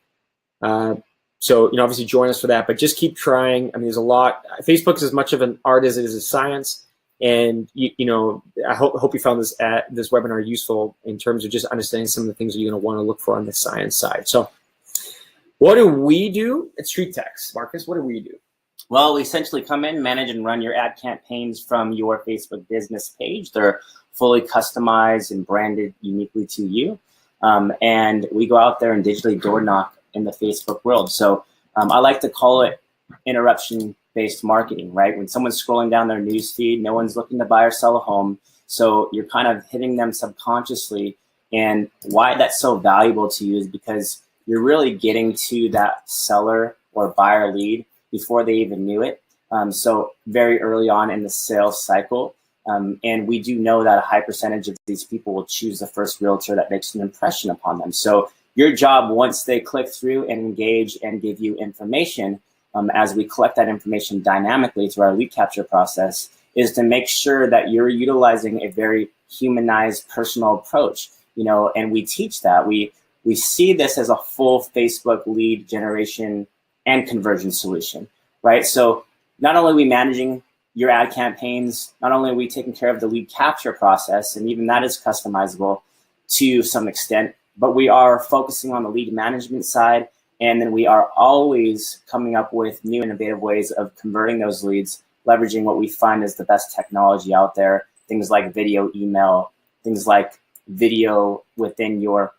So, obviously join us for that, but just keep trying. I mean, there's a lot. Facebook is as much of an art as it is a science. And, I hope you found this webinar useful in terms of just understanding some of the things that you're going to want to look for on the science side. So what do we do at StreetText? Marcus, what do we do? Well, we essentially come in, manage and run your ad campaigns from your Facebook business page. They're fully customized and branded uniquely to you. And we go out there and digitally door knock in the Facebook world. So I like to call it interruption-based marketing, right? When someone's scrolling down their news feed, no one's looking to buy or sell a home. So you're kind of hitting them subconsciously. And why that's so valuable to you is because you're really getting to that seller or buyer lead before they even knew it. So very early on in the sales cycle. And we do know that a high percentage of these people will choose the first realtor that makes an impression upon them. So your job, once they click through and engage and give you information, as we collect that information dynamically through our lead capture process, is to make sure that you're utilizing a very humanized, personal approach. And we teach that. We see this as a full Facebook lead generation and conversion solution, right? So not only are we managing your ad campaigns, not only are we taking care of the lead capture process, and even that is customizable to some extent, but we are focusing on the lead management side. And then we are always coming up with new innovative ways of converting those leads, leveraging what we find is the best technology out there, things like video email, things like video within your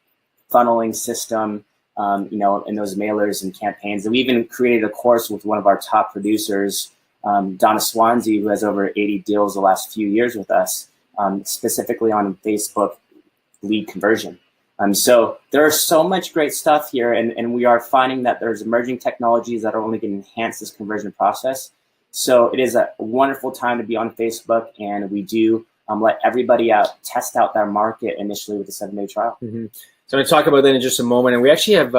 funneling system, in those mailers and campaigns. And we even created a course with one of our top producers, Donna Swansea, who has over 80 deals the last few years with us, specifically on Facebook lead conversion. So there is so much great stuff here, and we are finding that there's emerging technologies that are only going to enhance this conversion process. So it is a wonderful time to be on Facebook, and we do let everybody out, test out their market initially with a 7-day trial. Mm-hmm. So I'm going to talk about that in just a moment. And we actually have,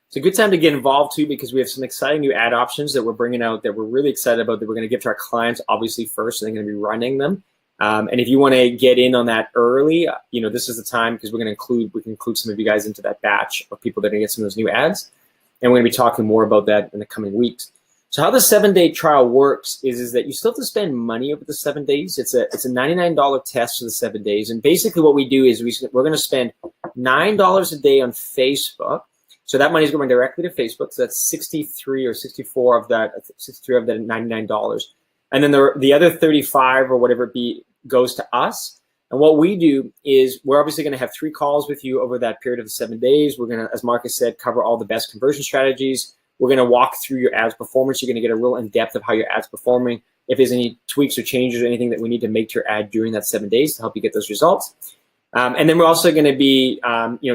it's a good time to get involved too, because we have some exciting new ad options that we're bringing out that we're really excited about, that we're going to give to our clients, obviously first, and they're going to be running them. And if you want to get in on that early, this is the time, because we can include some of you guys into that batch of people that are going to get some of those new ads. And we're going to be talking more about that in the coming weeks. So how the 7-day trial works is that you still have to spend money over the 7 days. It's a $99 test for the 7 days. And basically what we do is we're going to spend $9 a day on Facebook. So that money is going directly to Facebook. So that's 63 or 64 of that, 63 of that $99. And then the other 35 or whatever it be goes to us. And what we do is we're obviously going to have 3 calls with you over that period of the 7 days. We're going to, as Marcus said, cover all the best conversion strategies. We're going to walk through your ads performance. You're going to get a real in-depth of how your ads performing, if there's any tweaks or changes or anything that we need to make to your ad during that 7 days to help you get those results. And then we're also going to be,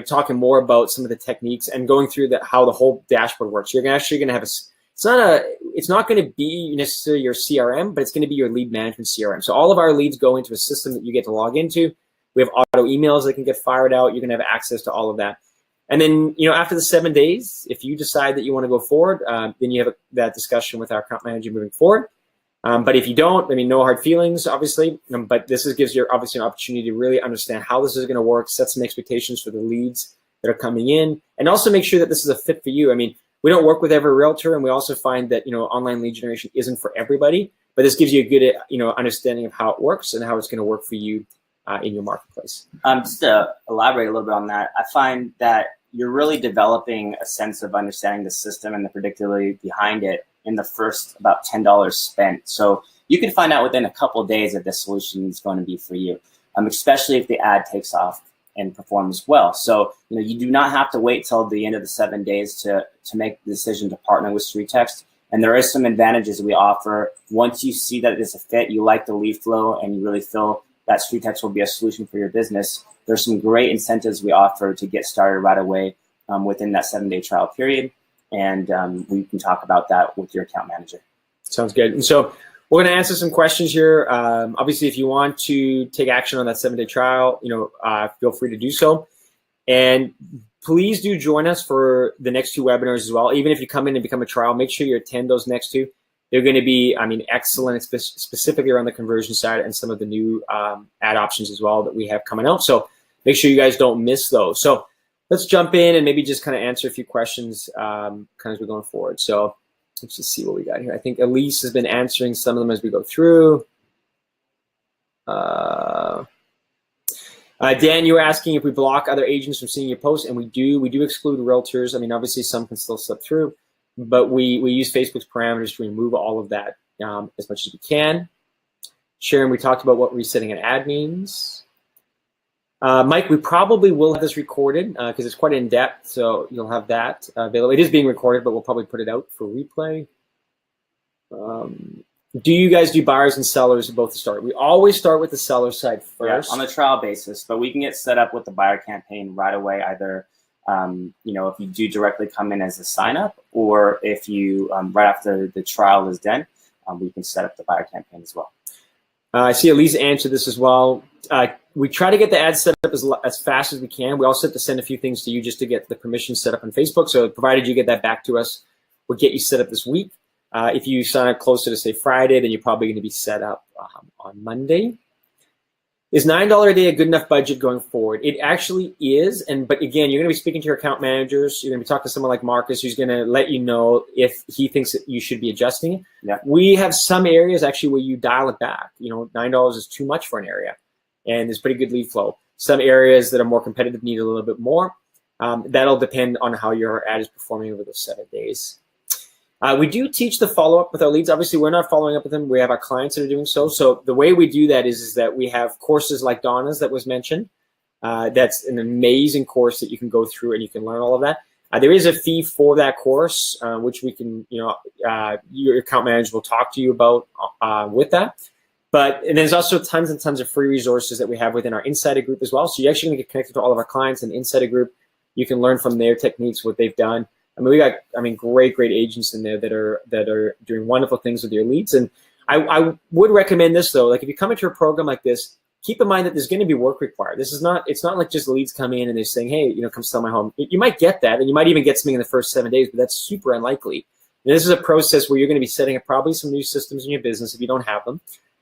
talking more about some of the techniques and going through how the whole dashboard works. You're actually going to have it's not going to be necessarily your CRM, but it's going to be your lead management CRM. So all of our leads go into a system that you get to log into. We have auto emails that can get fired out. You're going to have access to all of that. And then, after the 7 days, if you decide that you want to go forward, then you have that discussion with our account manager moving forward. But if you don't, no hard feelings, obviously. But this gives you obviously an opportunity to really understand how this is going to work, set some expectations for the leads that are coming in, and also make sure that this is a fit for you. We don't work with every realtor, and we also find that online lead generation isn't for everybody. But this gives you a good understanding of how it works and how it's going to work for you in your marketplace. Just to elaborate a little bit on that, I find that you're really developing a sense of understanding the system and the predictability behind it in the first about $10 spent. So you can find out within a couple of days if this solution is going to be for you, especially if the ad takes off and performs well. So you do not have to wait till the end of the 7 days to make the decision to partner with StreetText. And there is some advantages we offer. Once you see that it's a fit, you like the lead flow, and you really feel that StreetText will be a solution for your business, there's some great incentives we offer to get started right away within that 7-day trial period. And we can talk about that with your account manager. Sounds good. And so we're going to answer some questions here. Obviously, if you want to take action on that 7-day trial, feel free to do so. And please do join us for the next 2 webinars as well. Even if you come in and become a trial, make sure you attend those next 2. They're going to be, excellent, specifically around the conversion side and some of the new ad options as well that we have coming out. So make sure you guys don't miss those. So let's jump in and maybe just kind of answer a few questions kind of as we're going forward. So let's just see what we got here. I think Elise has been answering some of them as we go through. Dan, you were asking if we block other agents from seeing your posts, and we do. We do exclude realtors. Obviously some can still slip through, but we use Facebook's parameters to remove all of that as much as we can. Sharon, we talked about what resetting an ad means. Mike, we probably will have this recorded because it's quite in-depth, so you'll have that available. It is being recorded, but we'll probably put it out for replay. Do you guys do buyers and sellers both to start? We always start with the seller side first. Yeah, on a trial basis, but we can get set up with the buyer campaign right away, either if you do directly come in as a sign-up, or if you, right after the trial is done, we can set up the buyer campaign as well. I see Elise answered this as well. We try to get the ad set up as fast as we can. We also have to send a few things to you just to get the permission set up on Facebook. So provided you get that back to us, we'll get you set up this week. If you sign up closer to, say, Friday, then you're probably going to be set up on Monday. Is $9 a day a good enough budget going forward? It actually is, but again, you're going to be speaking to your account managers. You're going to be talking to someone like Marcus, who's going to let you know if he thinks that you should be adjusting it. Yeah. We have some areas actually where you dial it back. $9 is too much for an area, and there's pretty good lead flow. Some areas that are more competitive need a little bit more. That'll depend on how your ad is performing over those 7 days. We do teach the follow-up with our leads. Obviously, we're not following up with them. We have our clients that are doing so. So the way we do that is that we have courses like Donna's that was mentioned. That's an amazing course that you can go through and you can learn all of that. There is a fee for that course, which we can, your account manager will talk to you about with that. And there's also tons and tons of free resources that we have within our Insider group as well. So you're actually going to get connected to all of our clients in the Insider group. You can learn from their techniques, what they've done. We got, great agents in there that are doing wonderful things with your leads. And I would recommend this though, like if you come into a program like this, keep in mind that there's going to be work required. It's not like just leads come in and they're saying, hey, come sell my home. You might get that, and you might even get something in the first 7 days, but that's super unlikely. And this is a process where you're going to be setting up probably some new systems in your business if you don't have them.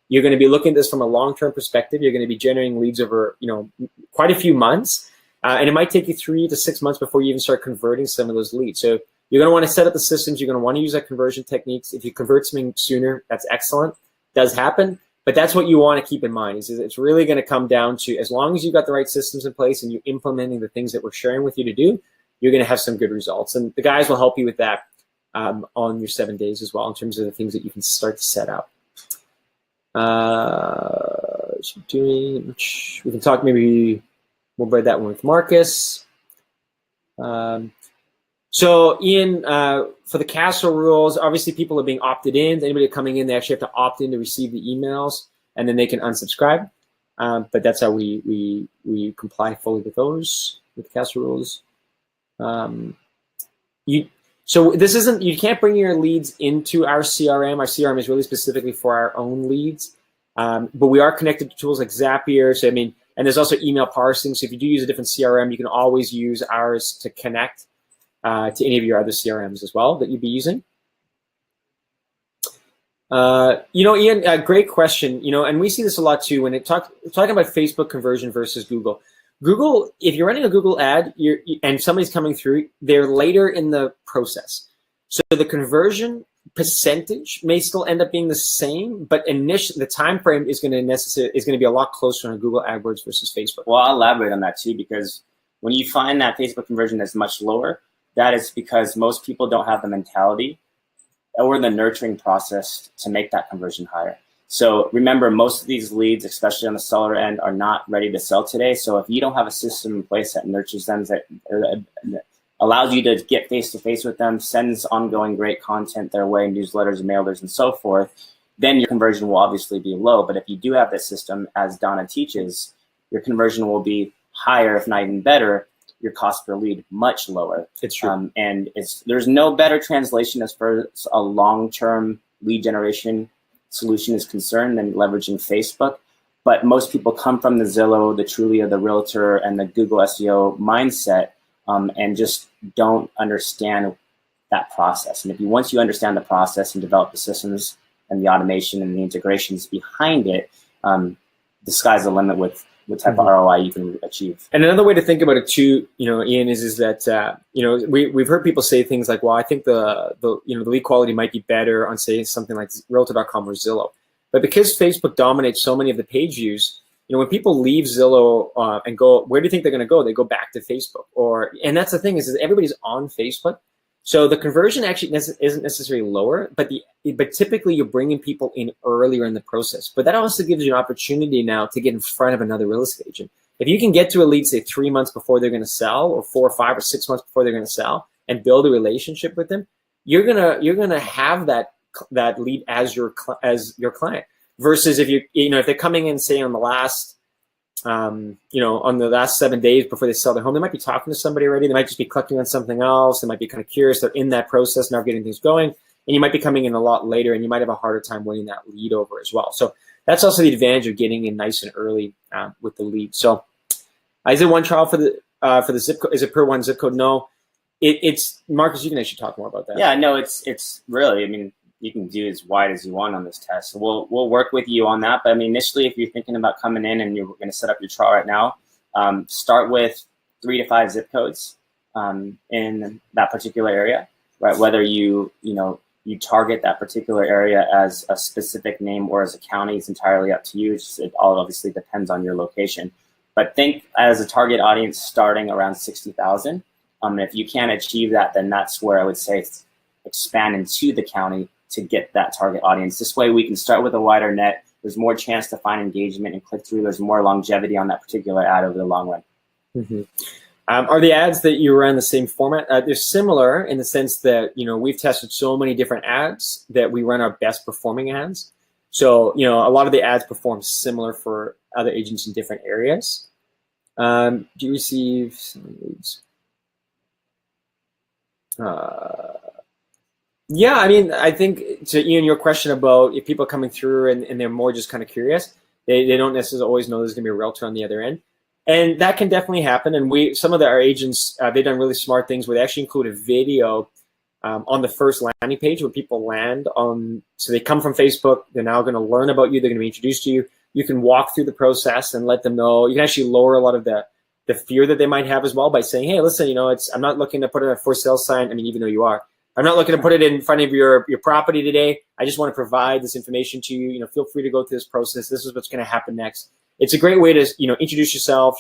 You're going to be looking at this from a long-term perspective. You're going to be generating leads over, quite a few months, and it might take you 3 to 6 months before you even start converting some of those leads. So you're going to want to set up the systems. You're going to want to use that conversion techniques. If you convert something sooner, that's excellent. It does happen. But that's what you want to keep in mind. Is it's really going to come down to, as long as you've got the right systems in place and you're implementing the things that we're sharing with you to do, you're going to have some good results. And the guys will help you with that on your 7 days as well, in terms of the things that you can start to set up. We can talk maybe more about that one with Marcus. So Ian, for the castle rules, obviously people are being opted in. Anybody coming in, they actually have to opt in to receive the emails, and then they can unsubscribe. But that's how we comply fully with those, with the castle rules. So this isn't, you can't bring your leads into our CRM. Our CRM is really specifically for our own leads. But we are connected to tools like Zapier. So, and there's also email parsing. So if you do use a different CRM, you can always use ours to connect to any of your other CRMs as well that you'd be using. Ian, great question. And we see this a lot too when talking about Facebook conversion versus Google. Google, if you're running a Google ad and somebody's coming through, they're later in the process. So the conversion percentage may still end up being the same, but the time frame is going to be a lot closer on Google AdWords versus Facebook. Well, I'll elaborate on that too, because when you find that Facebook conversion is much lower, that is because most people don't have the mentality or the nurturing process to make that conversion higher. So remember, most of these leads, especially on the seller end, are not ready to sell today. So if you don't have a system in place that nurtures them, that allows you to get face-to-face with them, sends ongoing great content their way, newsletters, mailers, and so forth, then your conversion will obviously be low. But if you do have this system, as Donna teaches, your conversion will be higher, if not even better, your cost per lead much lower. It's true. And there's no better translation as far as a long-term lead generation solution is concerned than leveraging Facebook. But most people come from the Zillow, the Trulia, the Realtor, and the Google SEO mindset, and just don't understand that process. And once you understand the process and develop the systems and the automation and the integrations behind it, the sky's the limit with what type of ROI you can achieve. And another way to think about it too, Ian, is that we've heard people say things like, well, I think the lead quality might be better on, say, something like Realtor.com or Zillow. But because Facebook dominates so many of the page views, when people leave Zillow and go, where do you think they're going to go? They go back to Facebook. And that's the thing is everybody's on Facebook. So the conversion actually isn't necessarily lower, but typically you're bringing people in earlier in the process. But that also gives you an opportunity now to get in front of another real estate agent. If you can get to a lead, say 3 months before they're going to sell, or 4 or 5 or 6 months before they're going to sell, and build a relationship with them, you're gonna have that lead as your client. Versus if they're coming in, say, on the last on the last 7 days before they sell their home, they might be talking to somebody already. They might just be clicking on something else. They might be kind of curious. They're in that process now, getting things going. And you might be coming in a lot later, and you might have a harder time winning that lead over as well. So that's also the advantage of getting in nice and early with the lead. So is it one trial for the zip code? Is it per one zip code? No. It's Marcus. You can actually talk more about that. Yeah, no, it's really. You can do as wide as you want on this test. So we'll work with you on that. But initially, if you're thinking about coming in and you're going to set up your trial right now, start with 3 to 5 zip codes in that particular area, right? Whether you target that particular area as a specific name or as a county is entirely up to you. It all obviously depends on your location. But think as a target audience starting around 60,000. And if you can't achieve that, then that's where I would say expand into the county to get that target audience. This way we can start with a wider net. There's more chance to find engagement and click through. There's more longevity on that particular ad over the long run. Mm-hmm. Are the ads that you run the same format? They're similar in the sense that, we've tested so many different ads that we run our best performing ads. So, a lot of the ads perform similar for other agents in different areas. Do you receive some leads? Yeah, I think to Ian, your question about if people are coming through and they're more just kind of curious, They don't necessarily always know there's going to be a realtor on the other end. And that can definitely happen. And some of our agents, they've done really smart things where they actually include a video on the first landing page when people land on. So they come from Facebook. They're now going to learn about you. They're going to be introduced to you. You can walk through the process and let them know. You can actually lower a lot of the fear that they might have as well by saying, hey, listen, I'm not looking to put in a for sale sign. I mean, even though you are. I'm not looking to put it in front of your property today. I just want to provide this information to you. Feel free to go through this process. This is what's going to happen next. It's a great way to, introduce yourself,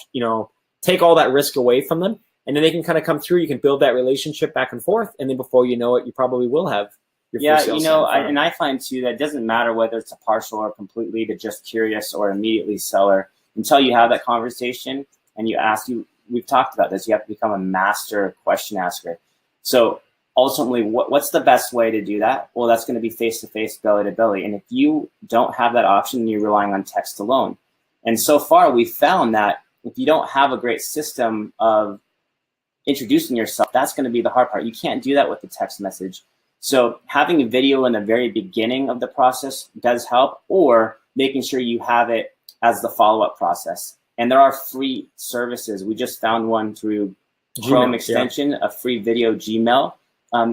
take all that risk away from them. And then they can kind of come through. You can build that relationship back and forth. And then before you know it, you probably will have your for sale sign. And I find too that it doesn't matter whether it's a partial or completely to just curious or immediately seller until you have that conversation and you ask we've talked about this, you have to become a master question asker. So ultimately, what's the best way to do that? Well, that's going to be face-to-face, belly-to-belly. And if you don't have that option, you're relying on text alone. And so far, we've found that if you don't have a great system of introducing yourself, that's going to be the hard part. You can't do that with the text message. So having a video in the very beginning of the process does help, or making sure you have it as the follow-up process. And there are free services. We just found one through Chrome extension, a free video Gmail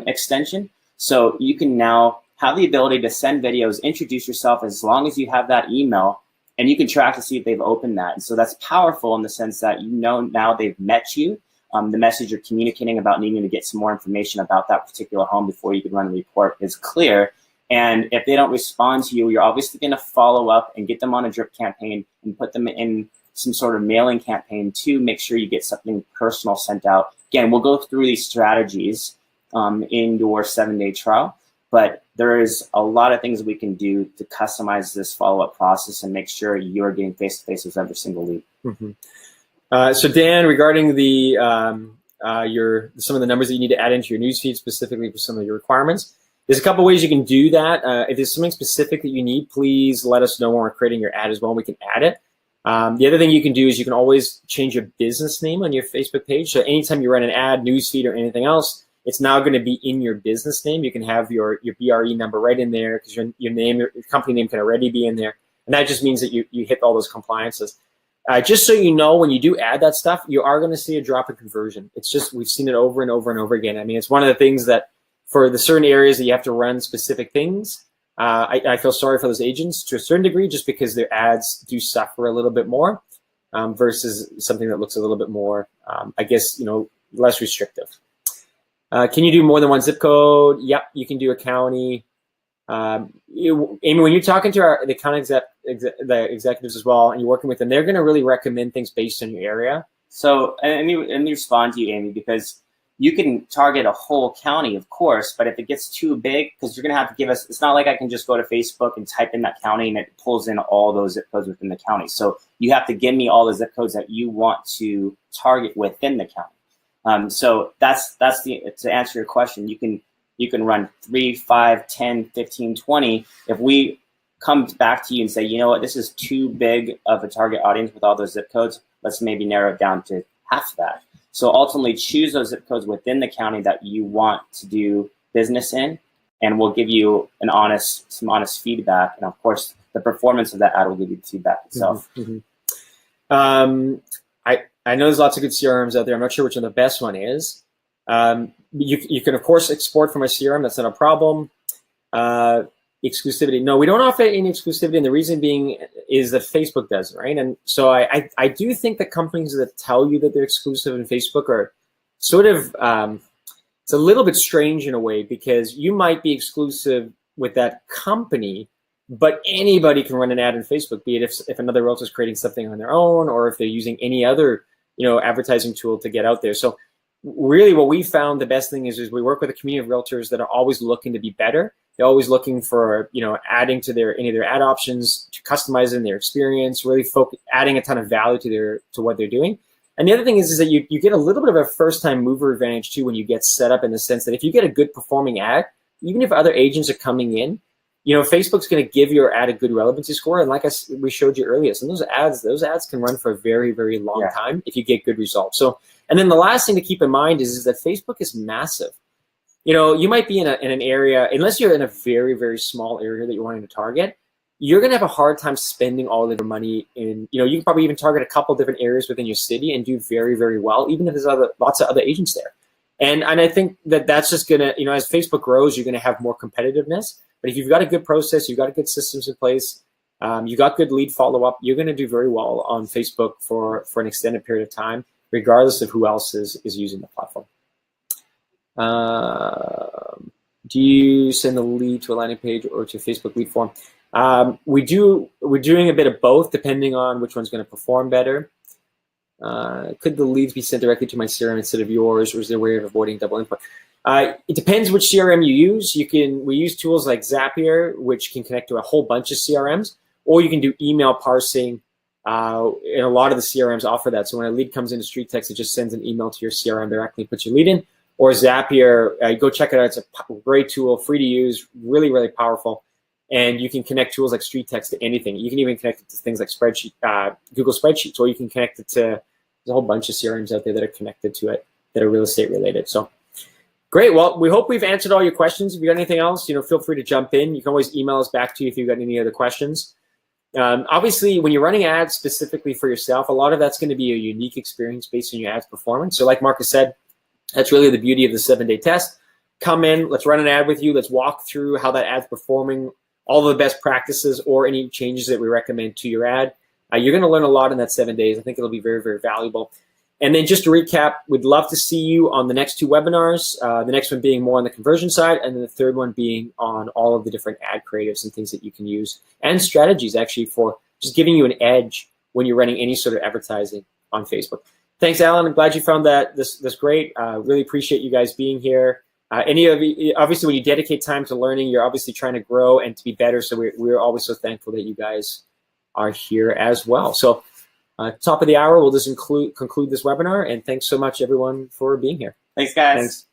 extension. So you can now have the ability to send videos, introduce yourself as long as you have that email, and you can track to see if they've opened that. And so that's powerful in the sense that now they've met you. The message you're communicating about needing to get some more information about that particular home before you can run a report is clear. And if they don't respond to you, you're obviously going to follow up and get them on a drip campaign and put them in some sort of mailing campaign to make sure you get something personal sent out. Again, we'll go through these strategies in your 7-day trial, but there is a lot of things we can do to customize this follow-up process and make sure you're getting face-to-face with every single lead. Mm-hmm. So Dan, regarding the some of the numbers that you need to add into your newsfeed specifically for some of your requirements, there's a couple ways you can do that. If there's something specific that you need, please let us know when we're creating your ad as well, and we can add it. The other thing you can do is you can always change your business name on your Facebook page. So anytime you run an ad, newsfeed, or anything else, it's now going to be in your business name. You can have your BRE number right in there because your company name can already be in there. And that just means that you hit all those compliances. Just so you know, when you do add that stuff, you are going to see a drop in conversion. It's just, we've seen it over and over and over again. I mean, it's one of the things that for the certain areas that you have to run specific things, I feel sorry for those agents to a certain degree just because their ads do suffer a little bit more versus something that looks a little bit more, I guess, less restrictive. Can you do more than one zip code? Yep, you can do a county. Amy, when you're talking to the county the executives as well, and you're working with them, they're going to really recommend things based on your area. So, and me respond to you, Amy, because you can target a whole county, of course, but if it gets too big, because you're going to have to give us, it's not like I can just go to Facebook and type in that county and it pulls in all those zip codes within the county. So you have to give me all the zip codes that you want to target within the county. So that's to answer your question, you can run 3, 5, 10, 15, 20. If we come back to you and say, you know what, this is too big of a target audience with all those zip codes, let's maybe narrow it down to half of that. So ultimately choose those zip codes within the county that you want to do business in, and we'll give you some honest feedback. And of course, the performance of that ad will give you the feedback itself. Mm-hmm. I know there's lots of good CRMs out there. I'm not sure which one the best one is. You can, of course, export from a CRM. That's not a problem. Exclusivity. No, we don't offer any exclusivity, and the reason being is that Facebook does, right? And so I do think that companies that tell you that they're exclusive in Facebook are sort of, it's a little bit strange in a way, because you might be exclusive with that company, but anybody can run an ad in Facebook, be it if another realtor is creating something on their own, or if they're using any other, advertising tool to get out there. So really what we found the best thing is we work with a community of realtors that are always looking to be better. They're always looking for, adding to any of their ad options, to customizing their experience, really adding a ton of value to what they're doing. And the other thing is that you get a little bit of a first-time mover advantage too when you get set up, in the sense that if you get a good performing ad, even if other agents are coming in, Facebook's going to give your ad a good relevancy score. And like we showed you earlier, some of those ads can run for a very, very long time if you get good results. So, and then the last thing to keep in mind is that Facebook is massive. You might be in an area, unless you're in a very, very small area that you're wanting to target, you're going to have a hard time spending all of your money in, you can probably even target a couple different areas within your city and do very, very well, even if there's lots of other agents there. And I think that's just going to, as Facebook grows, you're going to have more competitiveness. But if you've got a good process, you've got good systems in place, you've got good lead follow-up, you're going to do very well on Facebook for an extended period of time, regardless of who else is using the platform. Do you send the lead to a landing page or to a Facebook lead form? We're doing a bit of both, depending on which one's going to perform better. Could the leads be sent directly to my CRM instead of yours, or is there a way of avoiding double input? It depends which CRM you use. We use tools like Zapier, which can connect to a whole bunch of CRMs, or you can do email parsing. And a lot of the CRMs offer that. So when a lead comes into StreetText, it just sends an email to your CRM directly, puts your lead in. Or Zapier, go check it out. It's a great tool, free to use, really, really powerful. And you can connect tools like StreetText to anything. You can even connect it to things like Google Spreadsheets, or you can connect it to, there's a whole bunch of CRMs out there that are connected to it that are real estate related. So great. Well, we hope we've answered all your questions. If you got anything else, feel free to jump in. You can always email us back to you if you've got any other questions. Obviously, when you're running ads specifically for yourself, a lot of that's going to be a unique experience based on your ads performance. So like Marcus said, that's really the beauty of the 7-day test. Come in, let's run an ad with you. Let's walk through how that ad's performing, all the best practices or any changes that we recommend to your ad. You're going to learn a lot in that 7 days. I think it'll be very, very valuable. And then just to recap, we'd love to see you on the next 2 webinars, the next one being more on the conversion side, and then the third one being on all of the different ad creatives and things that you can use, and strategies actually for just giving you an edge when you're running any sort of advertising on Facebook. Thanks, Alan. I'm glad you found this great. Really appreciate you guys being here. Obviously, when you dedicate time to learning, you're obviously trying to grow and to be better. So we're always so thankful that you guys are here as well. So top of the hour, we'll just conclude this webinar. And thanks so much, everyone, for being here. Thanks, guys. Thanks.